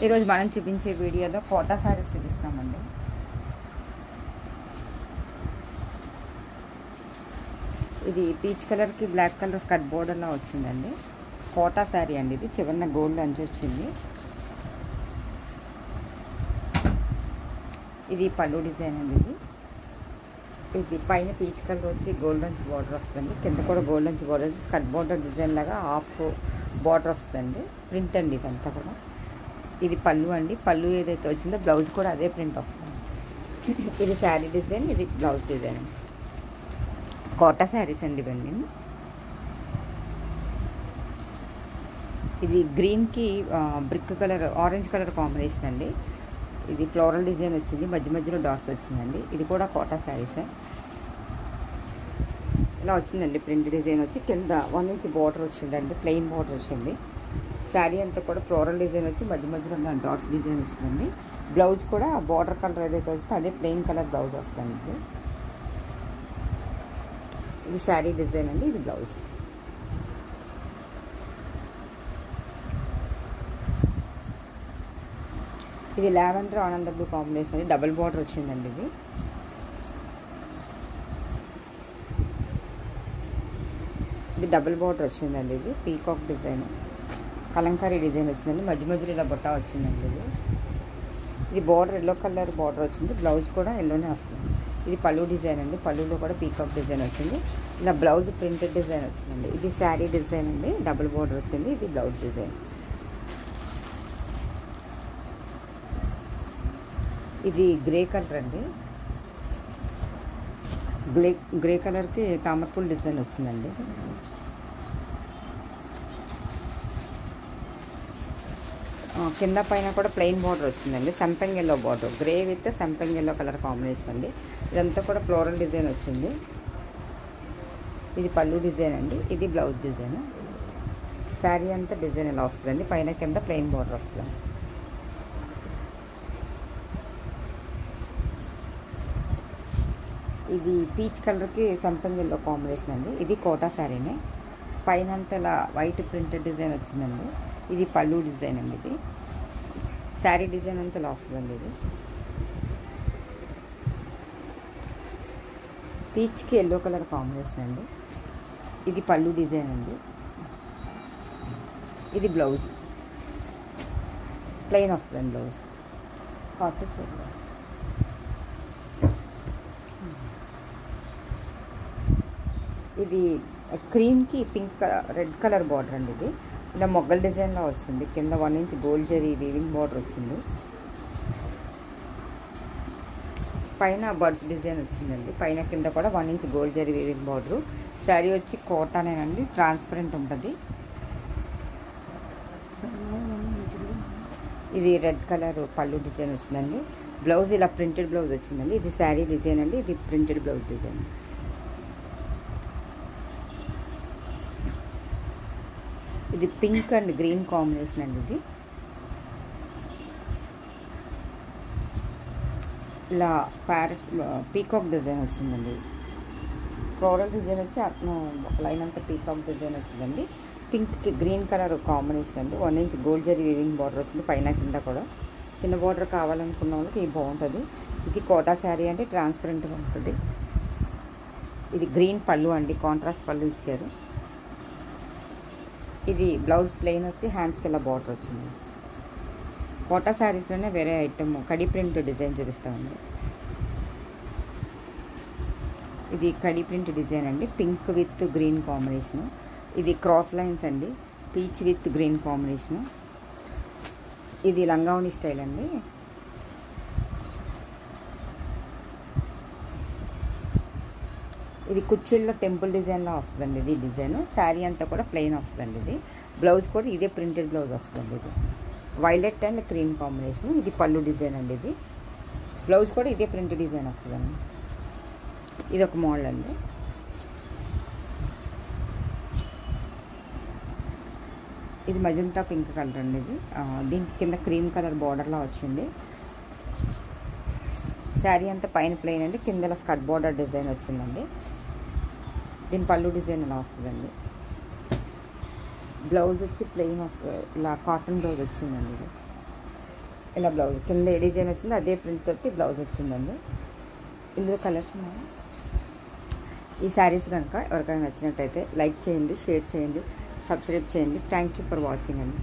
ఈరోజు మనం చూపించే వీడియోలో కోటా సారీస్ చూపిస్తామండి. ఇది పీచ్ కలర్కి బ్లాక్ కలర్ స్కర్ట్ బోర్డర్లా వచ్చిందండి. కోటా శారీ అండి. ఇది చివరిన గోల్డ్ అంచు వచ్చింది. ఇది పళ్ళు డిజైన్ అండి. ఇది పైన పీచ్ కలర్ వచ్చి గోల్డ్ అంచు బార్డర్ వస్తుంది. కింద కూడా గోల్డ్ అంచు బార్డర్ వచ్చి స్కర్ట్ బోర్డర్ డిజైన్ లాగా హాఫ్ బార్డర్ వస్తుంది. ప్రింట్ అండి ఇదంతా కూడా. ఇది పళ్ళు అండి. పళ్ళు ఏదైతే వచ్చిందో బ్లౌజ్ కూడా అదే ప్రింట్ వస్తుంది. ఇది శారీ డిజైన్, ఇది బ్లౌజ్ డిజైన్ అండి. కోటా శారీస్ అండి ఇవన్నీ. ఇది గ్రీన్కి brick colour, orange colour combination అండి. ఇది ఫ్లోరల్ డిజైన్ వచ్చింది, మధ్య మధ్యలో డాట్స్ వచ్చిందండి. ఇది కూడా కోటా శారీసే. ఇలా వచ్చిందండి ప్రింట్ డిజైన్ వచ్చి కింద 1 ఇంచ్ బార్డర్ వచ్చిందండి. ప్లెయిన్ బార్డర్ వచ్చింది. శారీ అంతా కూడా ఫ్లోరల్ డిజైన్ వచ్చి మధ్య మధ్యలో డాట్స్ డిజైన్ వస్తుందండి. బ్లౌజ్ కూడా బార్డర్ కలర్ ఏదైతే వస్తుందో అదే ప్లెయిన్ కలర్ బ్లౌజ్ వస్తుంది. ఇది శారీ డిజైన్ అండి. ఇది బ్లౌజ్. ఇది లావెండర్ ఆనంద బ్లూ కాంబినేషన్ అండి. డబుల్ బార్డర్ వచ్చిందండి. ఇది డబుల్ బార్డర్ వచ్చిందండి. ఇది పీకాక్ డిజైన్, కలంకారీ డిజైన్ వచ్చిందండి. మధ్య మధ్యలో ఇలా బొట్ట వచ్చిందండి. ఇది బార్డర్ ఎల్లో కలర్ బార్డర్ వచ్చింది. బ్లౌజ్ కూడా ఎల్లోనే వస్తుంది. ఇది పళ్ళు డిజైన్ అండి. పళ్ళులో కూడా పీకాక్ డిజైన్ వచ్చింది. ఇలా బ్లౌజ్ ప్రింటెడ్ డిజైన్ వచ్చిందండి. ఇది శారీ డిజైన్ అండి. డబుల్ బార్డర్ వచ్చింది. ఇది బ్లౌజ్ డిజైన్. ఇది గ్రే కలర్ అండి. గ్రే కలర్కి తామరపూల డిజైన్ వచ్చిందండి. కింద పైన కూడా ప్లెయిన్ బార్డర్ వచ్చిందండి. సంపెంగ్ ఎల్లో బార్డర్, గ్రే విత్ సంపెంగ్ ఎల్లో కలర్ కాంబినేషన్ అండి. ఇదంతా కూడా ఫ్లోరల్ డిజైన్ వచ్చింది. ఇది పళ్ళు డిజైన్ అండి. ఇది బ్లౌజ్ డిజైన్. శారీ అంతా డిజైన్ ఇలా వస్తుందండి. పైన కింద ప్లెయిన్ బార్డర్ వస్తుంది. ఇది పీచ్ కలర్కి సంపెంగ్ ఎల్లో కాంబినేషన్ అండి. ఇది కోటా శారీనే. పైన అంతా ఇలా వైట్ ప్రింటెడ్ డిజైన్ వచ్చిందండి. ఇది పళ్ళు డిజైన్ అండి. ఇది శారీ డిజైన్ అంతా ఇలా వస్తుందండి. ఇది పీచ్కి ఎల్లో కలర్ కాంబినేషన్ అండి. ఇది పళ్ళు డిజైన్ అండి. ఇది బ్లౌజ్ ప్లెయిన్ వస్తుందండి. బ్లౌజ్ కాటన్ చూడండి. ఇది క్రీమ్కి pink colour, red colour border అండి. ఇది ఇలా మొగ్గల డిజైన్లో వస్తుంది. కింద 1 ఇంచ్ గోల్డ్ జరీ వీవింగ్ బార్డర్ వచ్చింది. పైన బర్డ్స్ డిజైన్ వచ్చిందండి. పైన కింద కూడా 1 ఇంచ్ గోల్డ్ జరీ వీవింగ్ బార్డరు. శారీ వచ్చి కోటానేనండి. ట్రాన్స్పరెంట్ ఉంటుంది. ఇది రెడ్ కలర్ పళ్ళు డిజైన్ వచ్చిందండి. బ్లౌజ్ ఇలా ప్రింటెడ్ బ్లౌజ్ వచ్చిందండి. ఇది శారీ డిజైన్ అండి. ఇది ప్రింటెడ్ బ్లౌజ్ డిజైన్. ఇది పింక్ అండ్ గ్రీన్ కాంబినేషన్ అండి. ఇది ఇలా ప్యారెట్స్ పీకాక్ డిజైన్ వచ్చిందండి. ఫ్లోరల్ డిజైన్ వచ్చి ఒక లైన్ అంతా పీకాక్ డిజైన్ వచ్చిందండి. పింక్కి గ్రీన్ కలర్ కాంబినేషన్ అండి. 1 ఇంచ్ గోల్డ్ జరీ వీవింగ్ బార్డర్ వచ్చింది. పైన కింద కూడా చిన్న బార్డర్ కావాలనుకున్న వాళ్ళకి ఇది బాగుంటుంది. ఇది కోటా శారీ అంటే ట్రాన్స్పరెంట్గా ఉంటుంది. ఇది గ్రీన్ పళ్ళు అండి. కాంట్రాస్ట్ పళ్ళు ఇచ్చారు. ఇది బ్లౌజ్ ప్లెయిన్ వచ్చి హ్యాండ్స్కి ఇలా బార్డర్ వచ్చింది. కోటా శారీస్లోనే వేరే ఐటమ్ కడి ప్రింట్ డిజైన్ చూపిస్తామండి. ఇది కడి ప్రింట్ డిజైన్ అండి. Pink with green combination. ఇది క్రాస్ లైన్స్ అండి. Peach with green combination. ఇది లంగావణి స్టైల్ అండి. ఇది కుర్చీల్లో టెంపుల్ డిజైన్లో వస్తుందండి. ఇది డిజైన్. శారీ అంతా కూడా ప్లెయిన్ వస్తుందండి. ఇది బ్లౌజ్ కూడా ఇదే ప్రింటెడ్ బ్లౌజ్ వస్తుందండి. ఇది వైలెట్ అండ్ క్రీమ్ కాంబినేషన్. ఇది పళ్ళు డిజైన్ అండి. ఇది బ్లౌజ్ కూడా ఇదే ప్రింట్ డిజైన్ వస్తుందండి. ఇది ఒక మోడల్ అండి. ఇది మజంతా పింక్ కలర్ అండి. ఇది దీనికి కింద క్రీమ్ కలర్ బార్డర్లా వచ్చింది. శారీ అంతా పైన ప్లెయిన్ అండి. కింద స్కర్ట్ బార్డర్ డిజైన్ వచ్చిందండి. దీని పళ్ళు డిజైన్ ఇలా వస్తుందండి. బ్లౌజ్ వచ్చి ప్లెయిన్ ఇలా కాటన్ బ్లౌజ్ వచ్చిందండి. ఇది ఇలా బ్లౌజ్ కింద ఏ డిజైన్ వచ్చిందో అదే ప్రింట్ తోటి బ్లౌజ్ వచ్చిందండి. ఇందులో కలర్స్ ఉన్నాయి. ఈ శారీస్ కనుక ఎవరికైనా నచ్చినట్టయితే లైక్ చేయండి, షేర్ చేయండి, సబ్స్క్రైబ్ చేయండి. థ్యాంక్ యూ ఫర్ వాచింగ్ అండి.